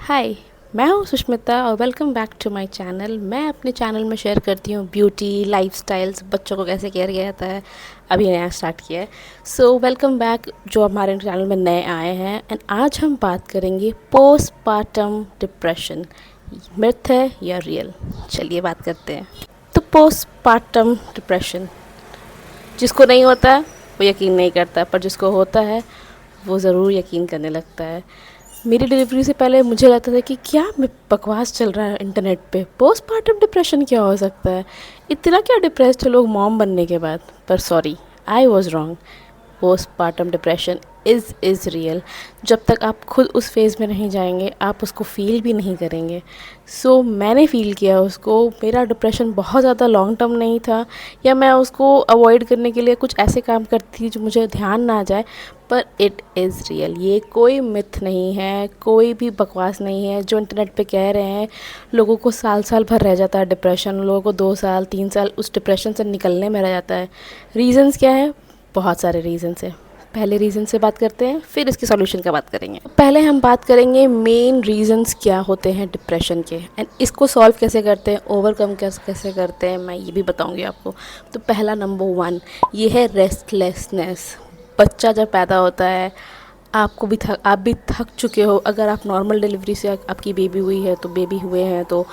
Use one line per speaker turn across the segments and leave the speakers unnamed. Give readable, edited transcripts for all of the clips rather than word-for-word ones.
हाय, मैं हूँ सुष्मिता और welcome back to my channel. मैं अपने चैनल में शेयर करती हूँ ब्यूटी, लाइफस्टाइल्स, बच्चों को कैसे केयर किया जाता है। अभी नया स्टार्ट किया है। सो वेलकम बैक जो हमारे चैनल में नए आए हैं। एंड आज हम बात करेंगे पोस्टपार्टम डिप्रेशन, मिथ है या रियल। चलिए बात करते हैं। तो पोस्टपार्टम डिप्रेशन जिसको नहीं होता वो यकीन नहीं करता, पर जिसको होता है वो ज़रूर यकीन करने लगता है। मेरी डिलीवरी से पहले मुझे लगता था कि क्या मैं बकवास चल रहा है इंटरनेट पे, पोस्टपार्टम डिप्रेशन क्या हो सकता है, इतना क्या डिप्रेस्ड है लोग मॉम बनने के बाद। पर sorry, I was wrong. Postpartum depression is real. जब तक आप खुद उस फेज़ में नहीं जाएंगे आप उसको फ़ील भी नहीं करेंगे। मैंने फ़ील किया उसको। मेरा डिप्रेशन बहुत ज़्यादा लॉन्ग टर्म नहीं था, या मैं उसको अवॉइड करने के लिए कुछ ऐसे काम करती थी जो मुझे ध्यान ना जाए। पर इट इज़ रियल। ये कोई मिथ नहीं है, कोई भी बकवास नहीं है जो इंटरनेट पे कह रहे हैं। लोगों को साल साल भर रह जाता है डिप्रेशन, लोगों को 2 साल 3 साल उस डिप्रेशन से निकलने में रह जाता है। रीज़न्स क्या है? बहुत सारे रीज़न्स हैं। पहले रीज़न से बात करते हैं, फिर इसके सॉल्यूशन का बात करेंगे। पहले हम बात करेंगे मेन रीज़न्स क्या होते हैं डिप्रेशन के, एंड इसको सॉल्व कैसे करते हैं, ओवरकम कैसे करते हैं, मैं ये भी बताऊंगी आपको। तो पहला नंबर 1 ये है रेस्टलेसनेस। बच्चा जब पैदा होता है आप भी थक चुके हो। अगर आप नॉर्मल डिलीवरी से आपकी बेबी हुई है तो बेबी हुए हैं तो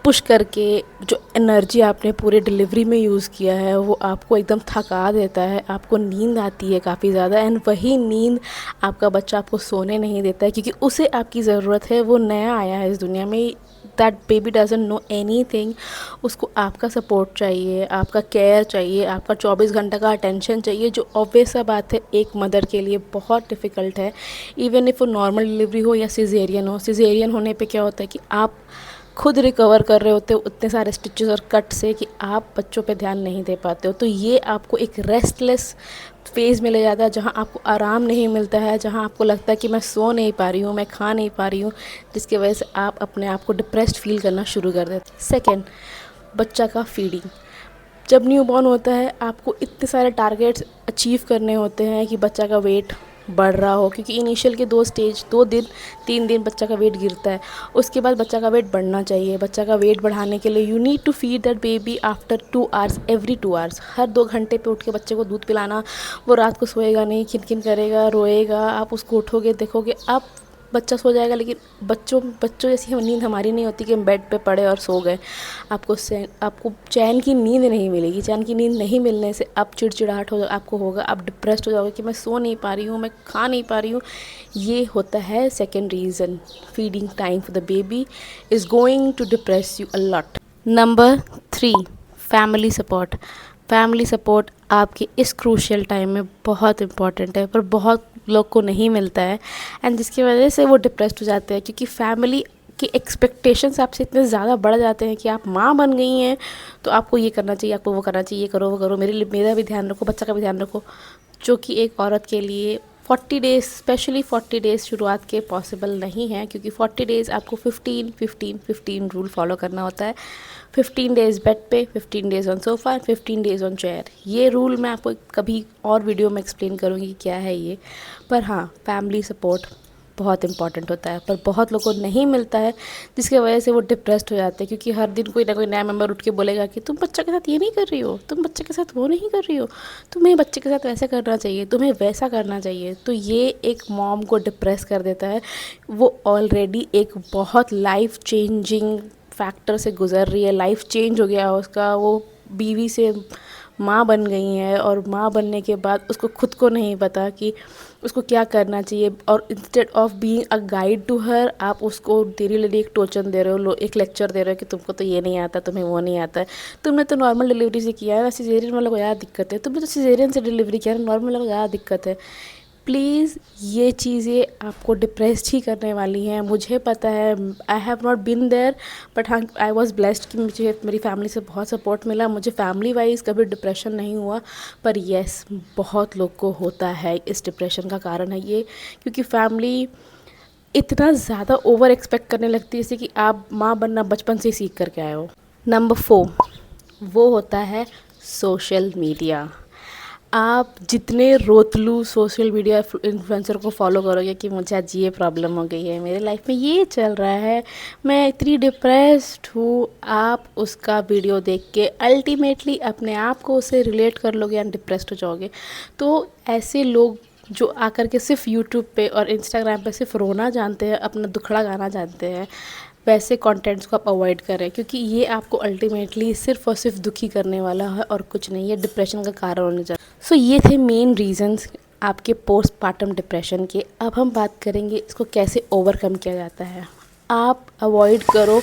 पुश करके जो एनर्जी आपने पूरे डिलीवरी में यूज़ किया है वो आपको एकदम थका देता है। आपको नींद आती है काफ़ी ज़्यादा, एंड वही नींद आपका बच्चा आपको सोने नहीं देता है क्योंकि उसे आपकी ज़रूरत है। वो नया आया है इस दुनिया में। That baby doesn't know any thing. उसको आपका सपोर्ट चाहिए, आपका केयर चाहिए, आपका 24 घंटा का अटेंशन चाहिए, जो ऑब्वियस सा बात है एक मदर के लिए बहुत डिफ़िकल्ट है। इवन इफ़ वो नॉर्मल डिलीवरी हो या सिजेरियन हो। सिजेरियन होने पे क्या होता है कि आप खुद रिकवर कर रहे होते हो उतने सारे स्टिचेस और कट से कि आप बच्चों पे ध्यान नहीं दे पाते हो। तो ये आपको एक रेस्टलेस फेज़ में ले जाता है जहाँ आपको आराम नहीं मिलता है, जहाँ आपको लगता है कि मैं सो नहीं पा रही हूँ, मैं खा नहीं पा रही हूँ, जिसकी वजह से आप अपने आप को डिप्रेस्ड फील करना शुरू कर देते हैं। सेकेंड, बच्चा का फीडिंग। जब न्यूबॉर्न होता है आपको इतने सारे टारगेट्स अचीव करने होते हैं कि बच्चा का वेट बढ़ रहा हो, क्योंकि इनिशियल के 2 स्टेज 2 दिन 3 दिन बच्चा का वेट गिरता है। उसके बाद बच्चा का वेट बढ़ना चाहिए। बच्चा का वेट बढ़ाने के लिए you need to feed that baby after 2 hours, every 2 hours. हर 2 घंटे पे उठ के बच्चे को दूध पिलाना। वो रात को सोएगा नहीं, खिन करेगा, रोएगा। आप उसको उठोगे, देखोगे, आप बच्चा सो जाएगा, लेकिन बच्चों बच्चों जैसी नींद हमारी नहीं होती कि हम बेड पे पड़े और सो गए। आपको चैन की नींद नहीं मिलेगी। चैन की नींद नहीं मिलने से आप चिड़चिड़ाहट हो आपको होगा, आप डिप्रेस्ड हो जाओगे कि मैं सो नहीं पा रही हूँ, मैं खा नहीं पा रही हूँ। ये होता है second reason. Feeding time for the baby is going to depress you a lot. Number 3, family support. Family support आपके इस क्रूशियल टाइम में बहुत इम्पॉर्टेंट है, पर बहुत लोग को नहीं मिलता है, एंड जिसकी वजह से वो डिप्रेस्ड हो जाते हैं क्योंकि फैमिली की एक्सपेक्टेशंस आपसे इतने ज़्यादा बढ़ जाते हैं कि आप माँ बन गई हैं तो आपको ये करना चाहिए, आपको वो करना चाहिए, ये करो वो करो, मेरा भी ध्यान रखो, बच्चा का भी ध्यान रखो। जो कि एक औरत के लिए 40 डेज़, स्पेशली 40 डेज़ शुरुआत के पॉसिबल नहीं है, क्योंकि 40 डेज़ आपको 15-15-15 रूल फॉलो करना होता है। 15 डेज़ बेड पे, 15 days on sofa, 15 days on chair. ये रूल मैं आपको कभी और वीडियो में एक्सप्लेन करूँगी क्या है ये। पर हाँ, फैमिली सपोर्ट बहुत इंपॉर्टेंट होता है, पर बहुत लोगों को नहीं मिलता है, जिसकी वजह से वो डिप्रेस्ड हो जाते हैं। क्योंकि हर दिन कोई ना कोई नया मेंबर उठ के बोलेगा कि तुम बच्चे के साथ ये नहीं कर रही हो, तुम बच्चे के साथ वो नहीं कर रही हो, तुम्हें बच्चे के साथ वैसा करना चाहिए, तुम्हें वैसा करना चाहिए। तो ये एक मॉम को डिप्रेस कर देता है। वो ऑलरेडी एक बहुत लाइफ चेंजिंग फैक्टर से गुज़र रही है, लाइफ चेंज हो गया उसका। वो बीवी से माँ बन गई हैं, और माँ बनने के बाद उसको खुद को नहीं पता कि उसको क्या करना चाहिए। और instead of being a guide to her, आप उसको धीरे एक टोचन दे रहे हो, एक लेक्चर दे रहे हो कि तुमको तो ये नहीं आता, तुम्हें वो नहीं आता है, तुमने तो नॉर्मल डिलीवरी से किया है, सिजेरियन वालों को ज़्यादा दिक्कत है, तुमने तो सिजेरियन से डिलीवरी किया है, नॉर्मल वालों को ज़्यादा दिक्कत है। प्लीज़, ये चीज़ें आपको डिप्रेस्ड ही करने वाली हैं। मुझे पता है, I have not been there, but हाँ, आई वॉज ब्लेस्ड कि मुझे मेरी फैमिली से बहुत सपोर्ट मिला। मुझे फैमिली वाइज कभी डिप्रेशन नहीं हुआ, पर येस, बहुत लोग को होता है। इस डिप्रेशन का कारण है ये, क्योंकि फैमिली इतना ज़्यादा ओवर एक्सपेक्ट करने लगती है, जैसे कि आप माँ बनना बचपन से ही सीख करके आए हो। नंबर 4 वो होता है सोशल मीडिया। आप जितने रोतलू सोशल मीडिया इन्फ्लुएंसर को फॉलो करोगे कि मुझे आज ये प्रॉब्लम हो गई है, मेरे लाइफ में ये चल रहा है, मैं इतनी डिप्रेस्ड हूँ, आप उसका वीडियो देख के अल्टीमेटली अपने आप को उससे रिलेट कर लोगे या डिप्रेस्ड हो जाओगे। तो ऐसे लोग जो आकर के सिर्फ यूट्यूब पे और इंस्टाग्राम पे सिर्फ रोना जानते हैं, अपना दुखड़ा गाना जानते हैं, वैसे कंटेंट्स को आप अवॉइड करें, क्योंकि ये आपको अल्टीमेटली सिर्फ और सिर्फ दुखी करने वाला है और कुछ नहीं, ये डिप्रेशन का कारण होने जा। सो ये थे मेन रीजंस आपके पोस्टपार्टम डिप्रेशन के। अब हम बात करेंगे इसको कैसे ओवरकम किया जाता है। आप अवॉइड करो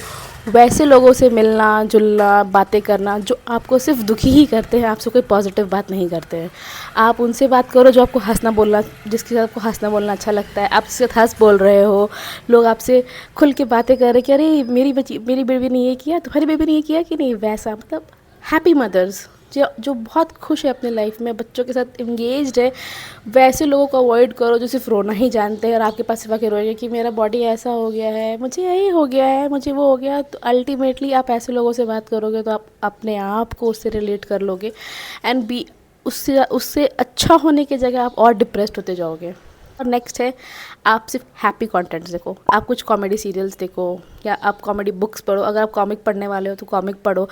वैसे लोगों से मिलना जुलना, बातें करना जो आपको सिर्फ दुखी ही करते हैं, आपसे कोई पॉजिटिव बात नहीं करते हैं। आप उनसे बात करो जो आपको हंसना बोलना, जिसके साथ आपको हंसना बोलना अच्छा लगता है, आप उसके साथ हंस बोल रहे हो, लोग आपसे खुल के बातें कर रहे कि अरे मेरी बेबी ने ये किया, तुम्हारी बेबी ने ये किया कि नहीं, वैसा मतलब हैप्पी मदर्स जो बहुत खुश है अपने लाइफ में, बच्चों के साथ इंगेज्ड है, वैसे लोगों को अवॉइड करो जो सिर्फ रोना ही जानते हैं और आपके पास सिर्फ आके रोएंगे कि मेरा बॉडी ऐसा हो गया है, मुझे यही हो गया है, मुझे वो हो गया। तो अल्टीमेटली आप ऐसे लोगों से बात करोगे तो आप अपने आप को उससे रिलेट कर लोगे एंड बी उससे उससे अच्छा होने की जगह आप और डिप्रेस्ड होते जाओगे। और नेक्स्ट है, आप सिर्फ हैप्पी कंटेंट्स देखो, आप कुछ कॉमेडी सीरियल्स देखो या आप कॉमेडी बुक्स पढ़ो, अगर आप कॉमिक पढ़ने वाले हो तो कॉमिक पढ़ो,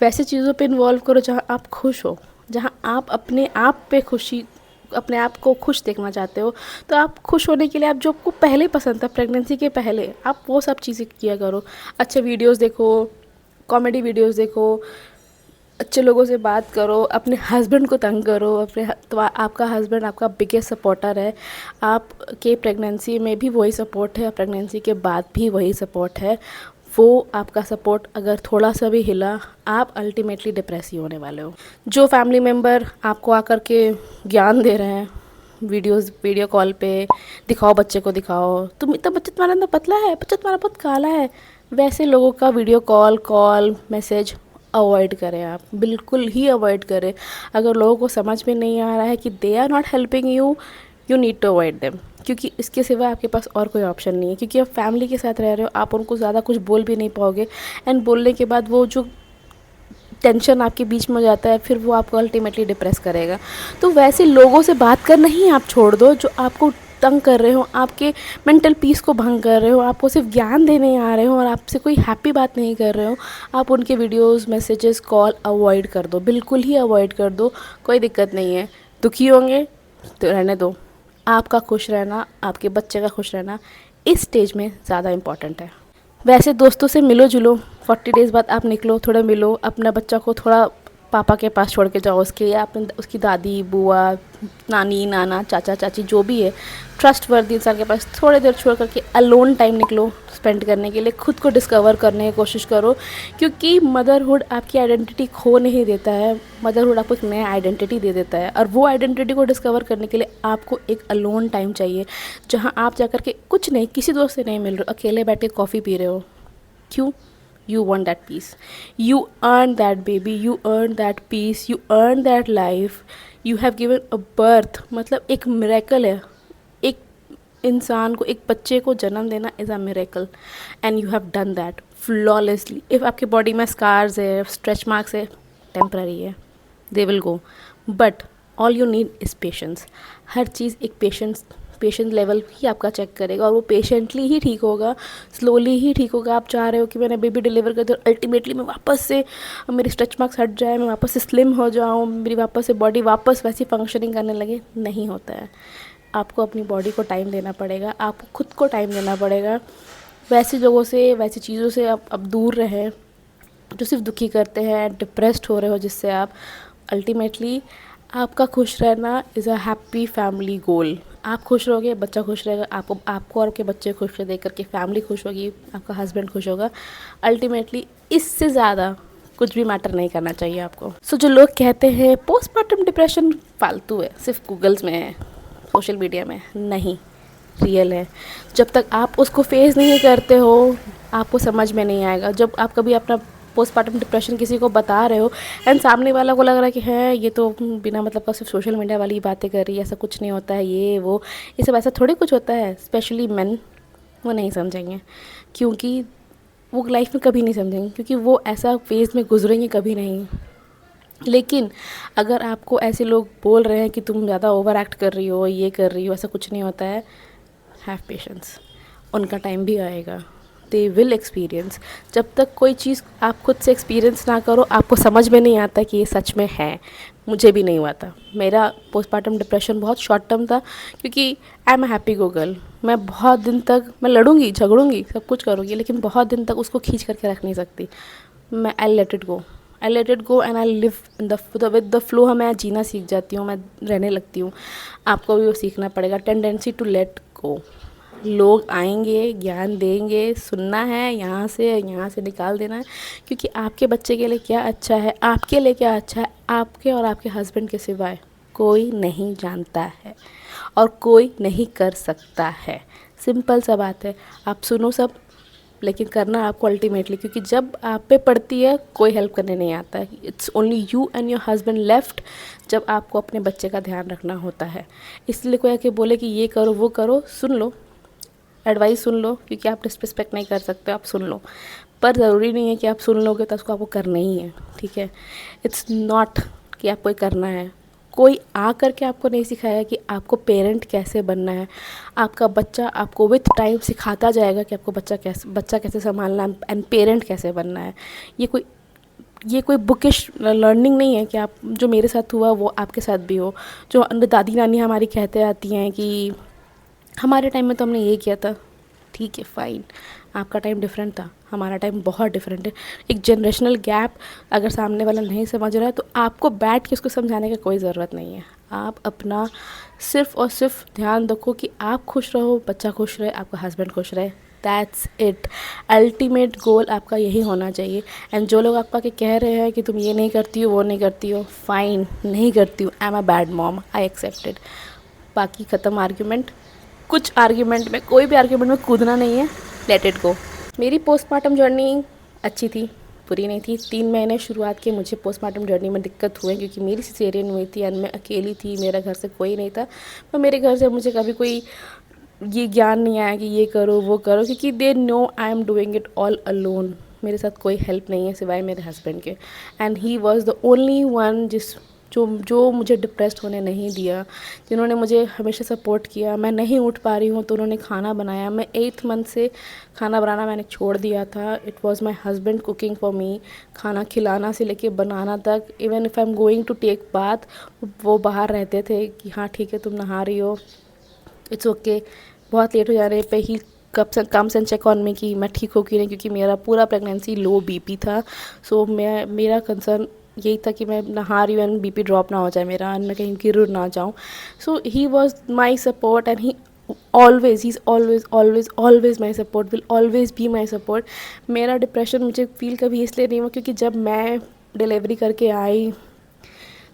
वैसे चीज़ों पे इन्वॉल्व करो जहाँ आप खुश हो, जहाँ आप अपने आप पे खुशी, अपने आप को खुश देखना चाहते हो। तो आप खुश होने के लिए आप जो आपको पहले पसंद था प्रेगनेंसी के पहले, आप वो सब चीज़ें किया करो। अच्छे वीडियोज़ देखो, कॉमेडी वीडियोज़ देखो, अच्छे लोगों से बात करो, अपने हस्बैंड को तंग करो, तो आपका हस्बैंड आपका बिगेस्ट सपोर्टर है, आपके प्रेगनेंसी में भी वही सपोर्ट है, प्रेगनेंसी के बाद भी वही सपोर्ट है। वो आपका सपोर्ट अगर थोड़ा सा भी हिला, आप अल्टीमेटली डिप्रेस ही होने वाले हो। जो फैमिली मेम्बर आपको आकर के ज्ञान दे रहे हैं वीडियो कॉल पे, दिखाओ बच्चे को, दिखाओ तुम इतना, बच्चा तुम्हारा इतना पतला है, बच्चा तुम्हारा बहुत काला है, वैसे लोगों का वीडियो कॉल मैसेज अवॉइड करें, आप बिल्कुल ही अवॉइड करें। अगर लोगों को समझ में नहीं आ रहा है कि they are not helping you, you need to avoid them, क्योंकि इसके सिवा आपके पास और कोई ऑप्शन नहीं है। क्योंकि आप फैमिली के साथ रह रहे हो, आप उनको ज़्यादा कुछ बोल भी नहीं पाओगे एंड बोलने के बाद वो जो टेंशन आपके बीच में हो जाता है, फिर वो आपको अल्टीमेटली डिप्रेस करेगा। तो वैसे लोगों से बात करना ही आप छोड़ दो जो आपको तंग कर रहे हो, आपके मेंटल पीस को भंग कर रहे हो, आपको सिर्फ ज्ञान देने आ रहे हो और आपसे कोई हैप्पी बात नहीं कर रहे हो। आप उनके वीडियोस, मैसेजेस, कॉल अवॉइड कर दो, बिल्कुल ही अवॉइड कर दो, कोई दिक्कत नहीं है। दुखी होंगे तो रहने दो, आपका खुश रहना, आपके बच्चे का खुश रहना इस स्टेज में ज़्यादा इम्पॉर्टेंट है। वैसे दोस्तों से मिलो जुलो, 40 डेज़ बाद आप निकलो, थोड़ा मिलो, अपना बच्चा को थोड़ा पापा के पास छोड़ के जाओ उसके, या अपने उसकी दादी बुआ नानी नाना चाचा चाची जो भी है ट्रस्ट वर्दी इंसान के पास थोड़ी देर छोड़ करके अलोन टाइम निकलो स्पेंड करने के लिए, खुद को डिस्कवर करने की कोशिश करो। क्योंकि मदरहुड आपकी आइडेंटिटी खो नहीं देता है, मदरहुड आपको एक नया आइडेंटिटी दे देता है, और वो आइडेंटिटी को डिस्कवर करने के लिए आपको एक अलोन टाइम चाहिए, जहाँ आप जाकर के कुछ नहीं, किसी दोस्त से नहीं मिल रहे हो, अकेले बैठ के कॉफ़ी पी रहे हो। क्यों? You want that peace, you earned that baby, you earned that peace, you earned that life, you have given a birth। मतलब एक मिरेकल है, एक इंसान को, एक बच्चे को जन्म देना is a miracle and you have done that flawlessly. If आपके बॉडी में स्कार्स है, स्ट्रेच मार्क्स है, टेम्पररी है, they will go, but all you need is patience. हर चीज़ एक पेशेंट लेवल ही आपका चेक करेगा और वो पेशेंटली ही ठीक होगा, स्लोली ही ठीक होगा। आप चाह रहे हो कि मैंने बेबी डिलीवर कर दिया, अल्टीमेटली मैं वापस से, मेरी स्ट्रेच मार्क्स हट जाए, मैं वापस से स्लिम हो जाऊँ, मेरी वापस से बॉडी वापस वैसी फंक्शनिंग करने लगे, नहीं होता है। आपको अपनी बॉडी को टाइम देना पड़ेगा, आपको खुद को टाइम देना पड़ेगा। वैसे लोगों से, वैसी चीज़ों से आप अब दूर रहें जो सिर्फ दुखी करते हैं, डिप्रेस्ड हो रहे हो, जिससे आप अल्टीमेटली, आपका खुश रहना is a happy family goal. आप खुश रहोगे, बच्चा खुश रहेगा, आपको और आपके बच्चे खुश देख करके फैमिली खुश होगी, आपका हस्बैंड खुश होगा। अल्टीमेटली इससे ज़्यादा कुछ भी मैटर नहीं करना चाहिए आपको। सो जो लोग कहते हैं पोस्टमार्टम डिप्रेशन फालतू है, सिर्फ गूगल्स में है, सोशल मीडिया में नहीं, रियल है। जब तक आप उसको फेस नहीं करते हो, आपको समझ में नहीं आएगा। जब आप कभी अपना पोस्टमार्टम डिप्रेशन किसी को बता रहे हो एंड सामने वाला को लग रहा है कि है ये तो बिना मतलब का सिर्फ सोशल मीडिया वाली बातें कर रही है, ऐसा कुछ नहीं होता है, ये सब ऐसा थोड़ी कुछ होता है। स्पेशली मेन, वो नहीं समझेंगे, क्योंकि वो लाइफ में कभी नहीं समझेंगे, क्योंकि वो ऐसा फेज़ में गुजरेंगे कभी नहीं। लेकिन अगर आपको ऐसे लोग बोल रहे हैं कि तुम ज़्यादा ओवर एक्ट कर रही हो, ये कर रही हो, ऐसा कुछ नहीं होता है। हैव पेशेंस, उनका टाइम भी आएगा, दे विल एक्सपीरियंस। जब तक कोई चीज़ आप खुद से एक्सपीरियंस ना करो, आपको समझ में नहीं आता कि ये सच में है। मुझे भी नहीं हुआ था। मेरा पोस्टमार्टम डिप्रेशन बहुत शॉर्ट टर्म था, क्योंकि I am a happy go girl. मैं बहुत दिन तक मैं लड़ूंगी, झगड़ूंगी, सब कुछ करूँगी, लेकिन बहुत दिन तक उसको खींच करके रख नहीं सकती। मैं I let it go, I let it go and I live in the with the flow. मैं जीना सीख जाती हूँ, मैं रहने लगती हूँ। आपको भी वो सीखना पड़ेगा, टेंडेंसी टू लेट गो। लोग आएंगे, ज्ञान देंगे, सुनना है, यहाँ से निकाल देना है, क्योंकि आपके बच्चे के लिए क्या अच्छा है, आपके लिए क्या अच्छा है, आपके और आपके हस्बैंड के सिवाय कोई नहीं जानता है और कोई नहीं कर सकता है। सिंपल सा बात है। आप सुनो सब, लेकिन करना आपको अल्टीमेटली, क्योंकि जब आप पे पड़ती है कोई हेल्प करने नहीं आता है। It's only you and your husband left, जब आपको अपने बच्चे का ध्यान रखना होता है। इसलिए कोई आके बोले कि ये करो वो करो, सुन लो, एडवाइस सुन लो, क्योंकि आप डिसरिस्पेक्ट नहीं कर सकते, आप सुन लो। पर ज़रूरी नहीं है कि आप सुन लोगे तो उसको आपको करना ही है, ठीक है। इट्स नॉट कि आपको करना है। कोई आ करके आपको नहीं सिखाया कि आपको पेरेंट कैसे बनना है। आपका बच्चा आपको विथ टाइम सिखाता जाएगा कि आपको बच्चा कैसे संभालना है एंड पेरेंट कैसे बनना है। ये कोई बुकिश लर्निंग नहीं है कि आप, जो मेरे साथ हुआ वो आपके साथ भी हो। जो दादी नानी हमारी कहते आती हैं कि हमारे टाइम में तो हमने ये किया था, ठीक है फ़ाइन, आपका टाइम डिफरेंट था, हमारा टाइम बहुत डिफरेंट है। एक जनरेशनल गैप अगर सामने वाला नहीं समझ रहा है तो आपको बैठ के उसको समझाने की कोई ज़रूरत नहीं है। आप अपना सिर्फ़ और सिर्फ ध्यान रखो कि आप खुश रहो, बच्चा खुश रहे, आपका हस्बैंड खुश रहे। That's it. अल्टीमेट गोल आपका यही होना चाहिए। एंड जो लोग आपका के कह रहे हैं कि तुम ये नहीं करती हो, वो नहीं करती हो, फ़ाइन, नहीं करती हूँ, I am a bad mom, I accepted. बाकी ख़त्म आर्ग्यूमेंट। कुछ आर्ग्यूमेंट में, कोई भी आर्ग्यूमेंट में कूदना नहीं है, लेट इट गो। मेरी पोस्टमार्टम जर्नी अच्छी थी, बुरी नहीं थी। 3 महीने शुरुआत के मुझे पोस्टमार्टम जर्नी में दिक्कत हुए, क्योंकि मेरी सिसेरियन हुई थी एंड मैं अकेली थी, मेरा घर से कोई नहीं था। पर मेरे घर से मुझे कभी कोई ये ज्ञान नहीं आया कि ये करो वो करो, क्योंकि they know I am doing it all alone. मेरे साथ कोई हेल्प नहीं है सिवाय मेरे हस्बैंड के, and he was the only one जो मुझे डिप्रेस्ड होने नहीं दिया, जिन्होंने मुझे हमेशा सपोर्ट किया। मैं नहीं उठ पा रही हूँ तो उन्होंने खाना बनाया। मैं 8th मंथ से खाना बनाना मैंने छोड़ दिया था। It was my husband cooking for me. खाना खिलाना से लेके बनाना तक, even if I am going to take bath, वो बाहर रहते थे कि हाँ ठीक है तुम नहा रही हो, इट्स ओके। बहुत लेट हो जाने पे ही comes and check on me कि मैं ठीक हो कि नहीं, क्योंकि मेरा पूरा प्रेगनेंसी लो बीपी था। सो मेरा कंसर्न यही था कि मैं नहा रही हूँ एंड बीपी ड्रॉप ना हो जाए मेरा, एंड मैं कहीं गिर ना जाऊँ। So he was my support and he is always my support, will always be my support. मेरा डिप्रेशन मुझे फील कभी इसलिए नहीं हुआ क्योंकि जब मैं डिलीवरी करके आई,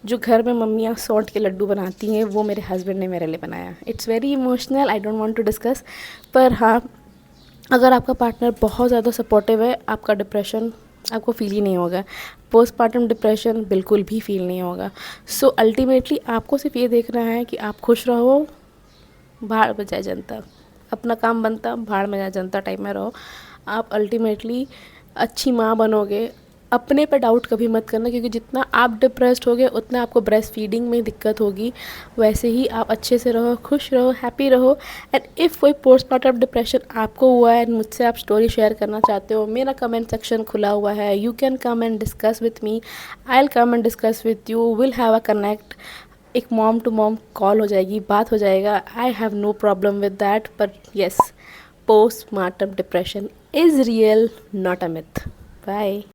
जो घर में मम्मियाँ सौंठ के लड्डू बनाती हैं वो मेरे हस्बैंड ने मेरे लिए बनाया। It's very emotional, I don't want to discuss. पर हाँ, अगर आपका पार्टनर बहुत ज़्यादा सपोर्टिव है, आपका डिप्रेशन आपको फील ही नहीं होगा। पोस्टमार्टम डिप्रेशन बिल्कुल भी फील नहीं होगा। सो अल्टीमेटली आपको सिर्फ ये देखना है कि आप खुश रहो, भाड़ में जाए जनता, अपना काम बनता, भाड़ में जाए जनता टाइप में रहो। आप अल्टीमेटली अच्छी माँ बनोगे। अपने पे डाउट कभी मत करना, क्योंकि जितना आप डिप्रेस्ड होगे उतना आपको ब्रेस्ट फीडिंग में दिक्कत होगी। वैसे ही आप अच्छे से रहो, खुश रहो, हैप्पी रहो। एंड इफ़ कोई पोस्टमार्टम डिप्रेशन आपको हुआ है एंड मुझसे आप स्टोरी शेयर करना चाहते हो, मेरा कमेंट सेक्शन खुला हुआ है। You can come and discuss with me, I will come and discuss with you, will have a connect. एक मॉम टू मॉम कॉल हो जाएगी, बात हो जाएगा। I have no problem with that. But yes, postmortem depression is real, not a myth. Bye.